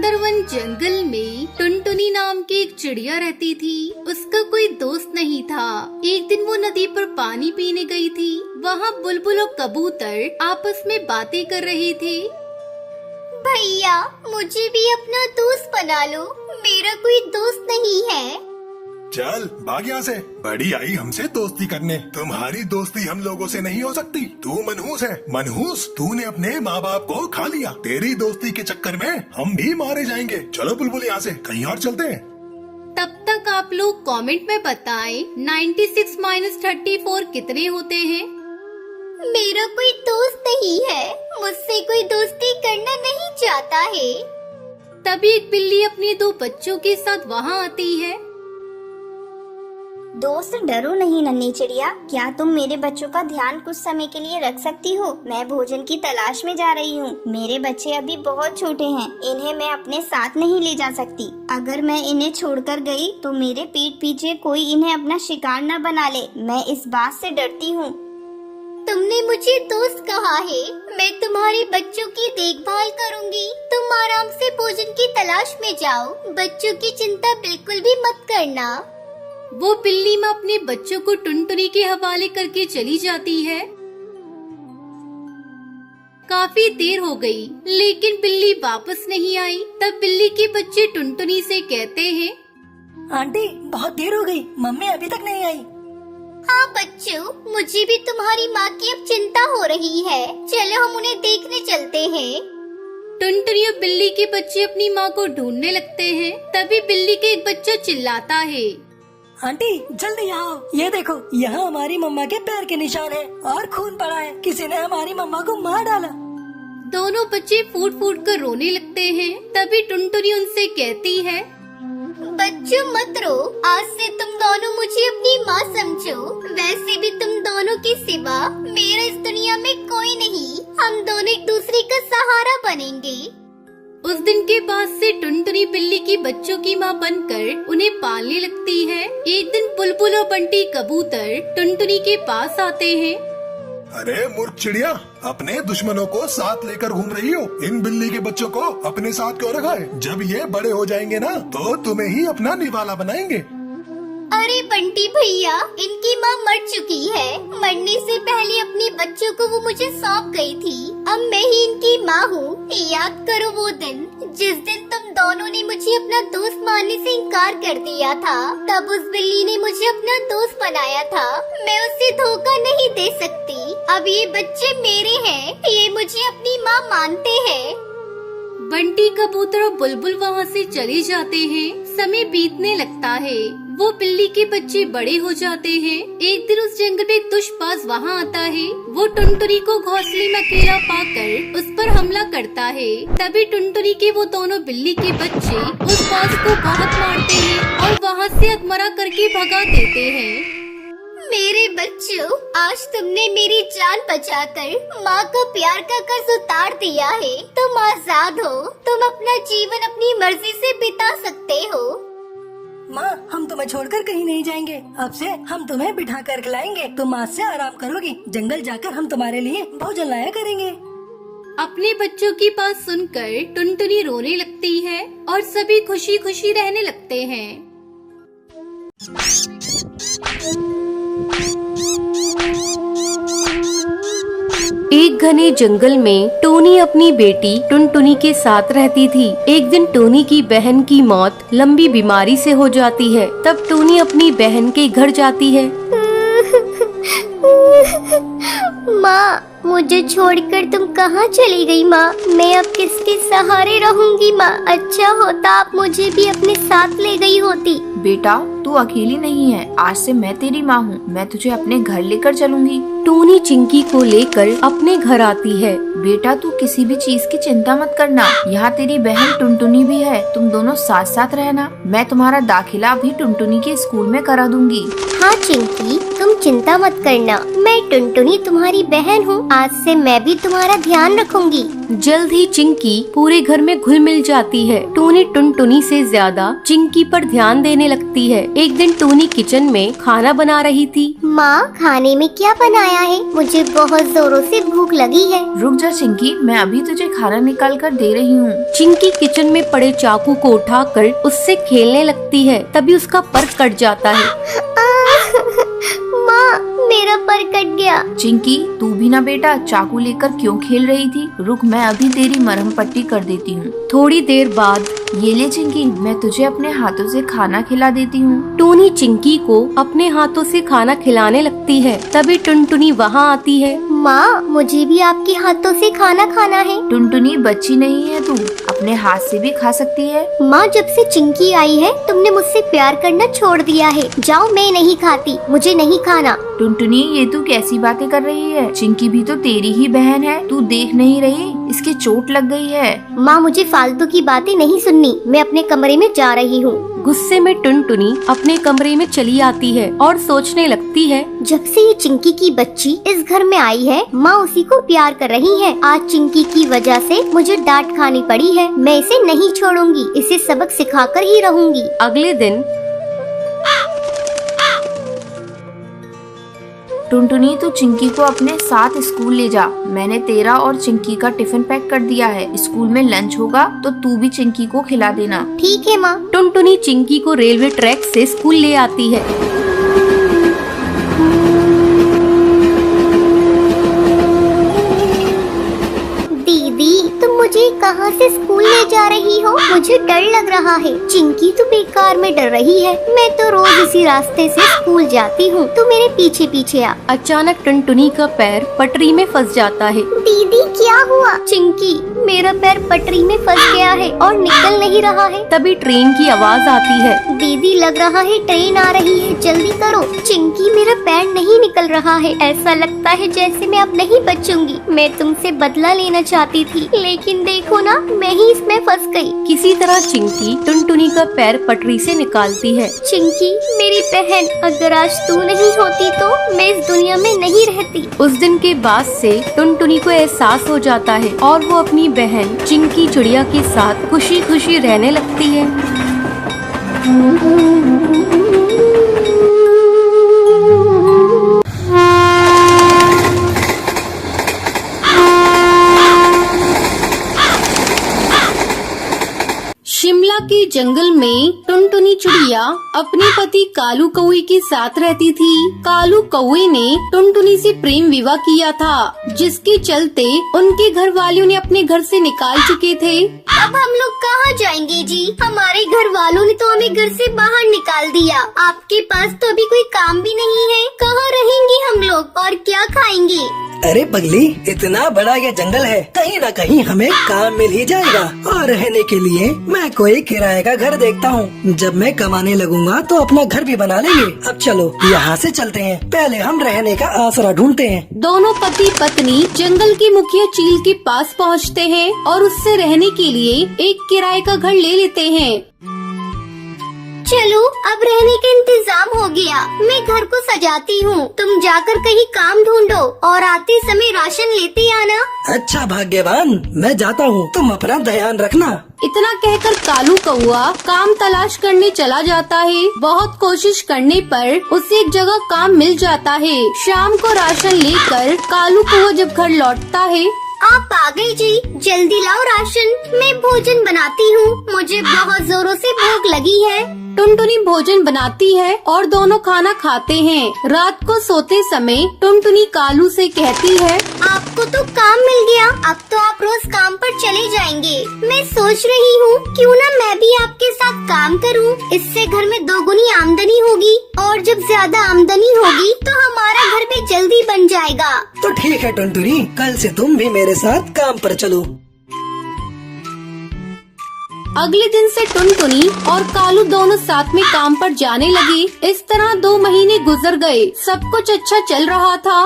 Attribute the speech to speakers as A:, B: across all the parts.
A: सुंदरवन जंगल में टुनटुनी नाम की एक चिड़िया रहती थी। उसका कोई दोस्त नहीं था। एक दिन वो नदी पर पानी पीने गई थी। वहाँ बुलबुल और कबूतर आपस में बातें कर रहे थे।
B: भैया, मुझे भी अपना दोस्त बना लो, मेरा कोई दोस्त नहीं है।
C: चल भाग यहाँ से। बड़ी आई हमसे दोस्ती करने। तुम्हारी दोस्ती हम लोगों से नहीं हो सकती। तू मनहूस है। मनहूस, तूने अपने माँ बाप को खा लिया। तेरी दोस्ती के चक्कर में हम भी मारे जाएंगे। चलो बुलबुल यहाँ से कहीं और चलते हैं।
A: तब तक आप लोग कमेंट में बताएं 96 - 34 कितने होते हैं।
B: मेरा कोई दोस्त नहीं है, मुझसे कोई दोस्ती करना नहीं चाहता है।
A: तभी एक बिल्ली अपने 2 बच्चों के साथ वहाँ आती है।
B: दोस्त, डरो नहीं नन्ही चिड़िया। क्या तुम मेरे बच्चों का ध्यान कुछ समय के लिए रख सकती हो? मैं भोजन की तलाश में जा रही हूँ। मेरे बच्चे अभी बहुत छोटे हैं, इन्हें मैं अपने साथ नहीं ले जा सकती। अगर मैं इन्हें छोड़कर गई तो मेरे पीठ पीछे कोई इन्हें अपना शिकार न बना ले। मैं इस बात से डरती हूँ। तुमने मुझे दोस्त कहा है, मैं तुम्हारे बच्चों की देखभाल करूँगी। तुम आराम से भोजन की तलाश में जाओ। बच्चों की चिंता बिल्कुल भी मत करना।
A: वो बिल्ली माँ अपने बच्चों को टुनटुनी के हवाले करके चली जाती है। काफी देर हो गई, लेकिन बिल्ली वापस नहीं आई। तब बिल्ली के बच्चे टुनटुनी से कहते हैं,
D: आंटी, बहुत देर हो गई, मम्मी अभी तक नहीं आई।
B: हाँ बच्चों, मुझे भी तुम्हारी माँ की अब चिंता हो रही है। चलो हम उन्हें देखने चलते हैं।
A: टुनटुनी और बिल्ली के बच्चे अपनी माँ को ढूंढने लगते हैं। तभी बिल्ली के एक बच्चा चिल्लाता है,
D: आंटी जल्दी आओ, ये देखो, यहाँ हमारी मम्मा के पैर के निशान हैं और खून पड़ा है। किसी ने हमारी मम्मा को मार डाला।
A: दोनों बच्चे फूट फूट कर रोने लगते हैं। तभी टुनटुनी उनसे कहती है,
B: बच्चों मत रो, आज से तुम दोनों मुझे अपनी माँ समझो। वैसे भी तुम दोनों के सिवा मेरा इस दुनिया में कोई नहीं। हम दोनों एक दूसरे का सहारा बनेंगे।
A: उस दिन के बाद से टुनटुनी बिल्ली की बच्चों की माँ बनकर उन्हें पालने लगती है। एक दिन बुलबुल और बंटी कबूतर टुनटुनी के पास आते हैं।
C: अरे मूर्ख चिड़िया, अपने दुश्मनों को साथ लेकर घूम रही हो। इन बिल्ली के बच्चों को अपने साथ क्यों रखा है? जब ये बड़े हो जाएंगे ना तो तुम्हें ही अपना निवाला बनाएंगे।
B: अरे बंटी भैया, इनकी माँ मर चुकी है। मरने से पहले अपने बच्चों को वो मुझे सौंप गई थी। अब मैं ही इनकी माँ हूँ। याद करो वो दिन जिस दिन तुम दोनों ने मुझे अपना दोस्त मानने से इनकार कर दिया था। तब उस बिल्ली ने मुझे अपना दोस्त बनाया था। मैं उसे धोखा नहीं दे सकती। अब ये बच्चे मेरे हैं, ये मुझे अपनी माँ मानते हैं।
A: बंटी कबूतर और बुलबुल वहाँ से चले जाते हैं। समय बीतने लगता है। वो बिल्ली के बच्चे बड़े हो जाते हैं। एक दिन उस जंगल में दुष्पास वहाँ आता है। वो टुनटुनी को घोंसले में अकेला पाकर उस पर हमला करता है। तभी टुनटुनी के वो दोनों बिल्ली के बच्चे उस बाज को बहुत मारते हैं और वहाँ से अधमरा करके भगा देते हैं।
B: मेरे बच्चों, आज तुमने मेरी जान बचाकर माँ का प्यार का कर्ज उतार दिया है। तुम आजाद हो। तुम अपना जीवन अपनी मर्जी से बिता सकते हो।
D: माँ, हम तुम्हें छोड़कर कहीं नहीं जाएंगे। अब से हम तुम्हें बिठा कर खिलाएंगे। तुम आज से आराम करोगी। जंगल जाकर हम तुम्हारे लिए भोजन लाया करेंगे।
A: अपने बच्चों की बात सुनकर टुनटुनी रोने लगती है और सभी खुशी खुशी रहने लगते हैं। एक घने जंगल में टोनी अपनी बेटी टुनटुनी के साथ रहती थी। एक दिन टोनी की बहन की मौत लंबी बीमारी से हो जाती है। तब टोनी अपनी बहन के घर जाती है।
B: माँ, मुझे छोड़कर तुम कहाँ चली गई माँ? मैं अब किसके सहारे रहूंगी माँ? अच्छा होता आप मुझे भी अपने साथ ले गई होती।
E: बेटा, तू अकेली नहीं है। आज से मैं तेरी माँ हूँ। मैं तुझे अपने घर लेकर चलूंगी।
A: टोनी चिंकी को लेकर अपने घर आती है।
E: बेटा, तू किसी भी चीज की चिंता मत करना। यहाँ तेरी बहन टुनटुनी भी है। तुम दोनों साथ साथ रहना। मैं तुम्हारा दाखिला भी टुनटुनी के स्कूल में करा दूंगी।
B: हाँ चिंकी, तुम चिंता मत करना। मैं टुनटुनी तुम्हारी बहन हूँ। आज से मैं भी तुम्हारा ध्यान रखूंगी।
A: जल्द ही चिंकी पूरे घर में घुल मिल जाती है। टोनी टुनटुनी से ज्यादा चिंकी पर ध्यान देने लगती है। एक दिन टूनी किचन में खाना बना रही थी।
B: माँ, खाने में क्या बनाया है? मुझे बहुत जोरों से भूख लगी है।
E: रुक जा चिंकी, मैं अभी तुझे खाना निकाल कर दे रही हूँ।
A: चिंकी किचन में पड़े चाकू को उठाकर उससे खेलने लगती है, तभी उसका पर कट जाता है।
B: माँ, मेरा पर कट गया।
E: चिंकी, तू भी ना बेटा चाकू लेकर क्यों खेल रही थी? रुक, मैं अभी तेरी मरहम पट्टी कर देती हूँ।
A: थोड़ी देर बाद
E: ये ले चिंकी, मैं तुझे अपने हाथों से खाना खिला देती हूँ।
A: टूनी चिंकी को अपने हाथों से खाना खिलाने लगती है, तभी टुनटुनी वहाँ आती है।
B: माँ, मुझे भी आपके हाथों से खाना खाना है।
E: टुनटुनी, बच्ची नहीं है तू, अपने हाथ से भी खा सकती है।
B: माँ, जब से चिंकी आई है तुमने मुझसे प्यार करना छोड़ दिया है। जाओ, मैं नहीं खाती, मुझे नहीं खाना।
E: टुनटुनी, ये तू कैसी बातें कर रही है? चिंकी भी तो तेरी ही बहन है, तू देख नहीं रही इसके चोट लग गई है।
B: माँ, मुझे फालतू की बातें नहीं सुननी, मैं अपने कमरे में जा रही हूँ।
A: गुस्से में टुनटुनी अपने कमरे में चली आती है और सोचने लगती है,
B: जब से ये चिंकी की बच्ची इस घर में आई है, माँ उसी को प्यार कर रही है। आज चिंकी की वजह से मुझे डांट खानी पड़ी है। मैं इसे नहीं छोड़ूंगी, इसे सबक सिखाकर ही रहूंगी।
A: अगले दिन
E: टुनटुनी, तू चिंकी को अपने साथ स्कूल ले जा। मैंने तेरा और चिंकी का टिफिन पैक कर दिया है। स्कूल में लंच होगा तो तू भी चिंकी को खिला देना।
B: ठीक है माँ।
A: टुनटुनी चिंकी को रेलवे ट्रैक से स्कूल ले आती है।
B: दीदी, तुम मुझे कहाँ से स्कूल ले जा रही हो? मुझे डर लग रहा है। चिंकी तो बेकार में डर रही है। मैं तो रोज इसी रास्ते से स्कूल जाती हूँ। तू मेरे पीछे पीछे आ।
A: अचानक टुनटुनी का पैर पटरी में फंस जाता है।
B: दीदी, क्या हुआ? चिंकी, मेरा पैर पटरी में फंस गया है और निकल नहीं रहा है।
A: तभी ट्रेन की आवाज आती है।
B: दीदी, लग रहा है ट्रेन आ रही है, जल्दी करो। चिंकी, मेरा पैर नहीं निकल रहा है। ऐसा लगता है जैसे मैं अब नहीं बचूंगी। मैं तुमसे बदला लेना चाहती थी, लेकिन देखो ना, मैं ही इसमें फंस गई।
A: किसी तरह चिंकी टुनटुनी का पैर पटरी से निकालती है।
B: चिंकी, मेरी बहन, अगर आज तू नहीं होती तो मैं इस दुनिया में नहीं रहती।
A: उस दिन के बाद से टुनटुनी को एहसास हो जाता है और वो अपनी बहन चिंकी चिड़िया के साथ खुशी खुशी रहने लगती है। शिमला के जंगल में टुनटुनी चिड़िया अपने पति कालू कौवे के साथ रहती थी। कालू कौवे ने टुनटुनी से प्रेम विवाह किया था, जिसके चलते उनके घर वालों ने अपने घर से निकाल चुके थे।
B: अब हम लोग कहाँ जाएंगे जी? हमारे घर वालों ने तो हमें घर से बाहर निकाल दिया। आपके पास तो अभी कोई काम भी नहीं है। कहाँ रहेंगे हम लोग और क्या खाएंगे?
D: अरे पगली, इतना बड़ा ये जंगल है, कहीं न कहीं हमें काम मिल ही जाएगा। और रहने के लिए मैं कोई किराए का घर देखता हूँ। जब मैं कमाने लगूंगा तो अपना घर भी बना लेंगे। अब चलो यहाँ से चलते हैं, पहले हम रहने का आसरा ढूंढते हैं।
A: दोनों पति पत्नी जंगल के मुखिया चील के पास पहुँचते हैं और उससे रहने के लिए एक किराए का घर ले लेते हैं।
B: चलो, अब रहने का इंतजाम हो गया। मैं घर को सजाती हूँ। तुम जाकर कहीं काम ढूंढो और आते समय राशन लेते आना।
D: अच्छा भाग्यवान, मैं जाता हूँ, तुम अपना ध्यान रखना।
A: इतना कहकर कालू कौआ काम तलाश करने चला जाता है। बहुत कोशिश करने पर उसे एक जगह काम मिल जाता है। शाम को राशन लेकर कालू कौआ जब घर लौटता है।
B: आप आ गई जी, जल्दी लाओ राशन, मैं भोजन बनाती हूँ। मुझे बहुत जोरों से भूख लगी है।
A: टुनटुनी भोजन बनाती है और दोनों खाना खाते हैं। रात को सोते समय टुनटुनी कालू से कहती है,
B: आपको तो काम मिल गया, अब तो आप रोज काम पर चले जाएंगे। मैं सोच रही हूँ क्यों ना मैं भी आपके साथ काम करूँ। इससे घर में दोगुनी आमदनी होगी और जब ज्यादा आमदनी होगी तो हमारा घर भी जल्दी बन जाएगा।
D: तो ठीक है टुनटुनी, कल से तुम भी मेरे साथ काम पर चलो।
A: अगले दिन से टुनटुनी और कालू दोनों साथ में काम पर जाने लगे। इस तरह 2 महीने गुजर गए। सब कुछ अच्छा चल रहा था।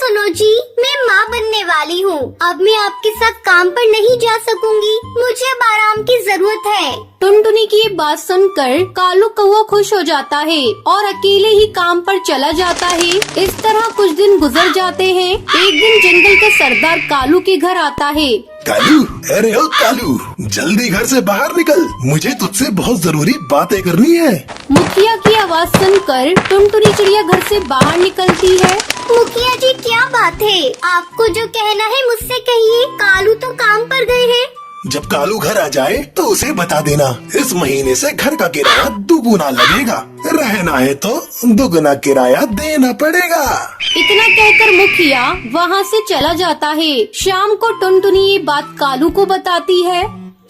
B: सुनो जी, मैं माँ बनने वाली हूँ। अब मैं आपके साथ काम पर नहीं जा सकूंगी। मुझे अब आराम की जरूरत है।
A: टुनटुनी की ये बात सुनकर कालू कौवा खुश हो जाता है और अकेले ही काम पर चला जाता है। इस तरह कुछ दिन गुजर जाते हैं। एक दिन जंगल का सरदार कालू के घर आता है।
C: कालू, अरे ओ कालू, जल्दी घर से बाहर निकल, मुझे तुझसे बहुत जरूरी बातें करनी है।
A: मुखिया की आवाज सुनकर टुनटुनी चिड़िया घर से बाहर निकलती है।
B: मुखिया जी, क्या बात है? आपको जो कहना है मुझसे कहिए। कालू तो काम पर गए हैं।
C: जब कालू घर आ जाए तो उसे बता देना, इस महीने से घर का किराया दुगुना लगेगा, रहना है तो दुगुना किराया देना पड़ेगा।
A: इतना कहकर मुखिया वहाँ से चला जाता है। शाम को टुनटुनी ये बात कालू को बताती है।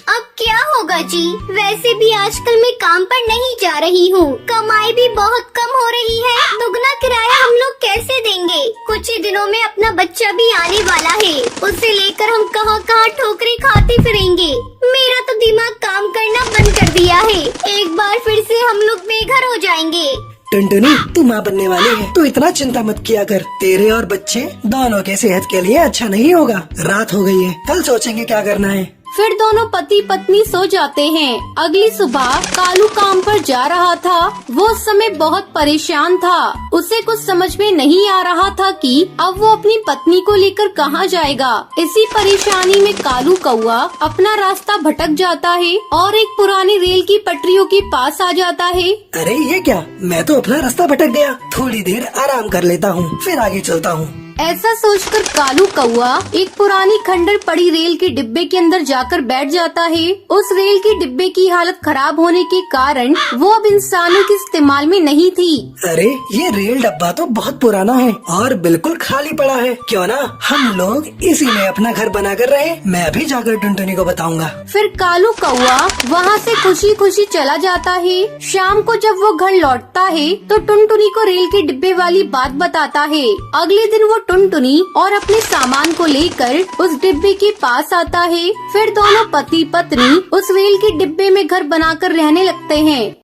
B: अब क्या होगा जी? वैसे भी आजकल मैं काम पर नहीं जा रही हूँ। कमाई भी बहुत कम हो रही है। दुगना किराया हम लोग कैसे देंगे? कुछ ही दिनों में अपना बच्चा भी आने वाला है। उसे लेकर हम कहाँ कहाँ ठोकरें खाते फिरेंगे। मेरा तो दिमाग काम करना बंद कर दिया है। एक बार फिर से हम लोग बेघर हो जाएंगे।
D: टुनटुनी, तू माँ बनने वाली है तो इतना चिंता मत किया कर। तेरे और बच्चे दोनों के सेहत के लिए अच्छा नहीं होगा। रात हो गई है, कल सोचेंगे क्या करना है।
A: फिर दोनों पति पत्नी सो जाते हैं। अगली सुबह कालू काम पर जा रहा था। वो उस समय बहुत परेशान था। उसे कुछ समझ में नहीं आ रहा था कि अब वो अपनी पत्नी को लेकर कहाँ जाएगा। इसी परेशानी में कालू कौवा अपना रास्ता भटक जाता है और एक पुरानी रेल की पटरियों के पास आ जाता है।
D: अरे ये क्या, मैं तो अपना रास्ता भटक गया। थोड़ी देर आराम कर लेता हूँ, फिर आगे चलता हूँ।
A: ऐसा सोचकर कालू कौवा एक पुरानी खंडर पड़ी रेल के डिब्बे के अंदर जाकर बैठ जाता है। उस रेल के डिब्बे की हालत खराब होने के कारण वो अब इंसानों के इस्तेमाल में नहीं थी।
D: अरे ये रेल डब्बा तो बहुत पुराना है और बिल्कुल खाली पड़ा है। क्यों ना हम लोग इसी में अपना घर बना कर रहे। मैं अभी जाकर टुनटुनी को बताऊंगा।
A: फिर कालू कौवा वहाँ से खुशी खुशी चला जाता है। शाम को जब वो घर लौटता है तो टुनटुनी को रेल के डिब्बे वाली बात बताता है। अगले दिन वो टुनटुनी और अपने सामान को लेकर उस डिब्बे के पास आता है। फिर दोनों पति पत्नी उस रेल के डिब्बे में घर बनाकर रहने लगते हैं।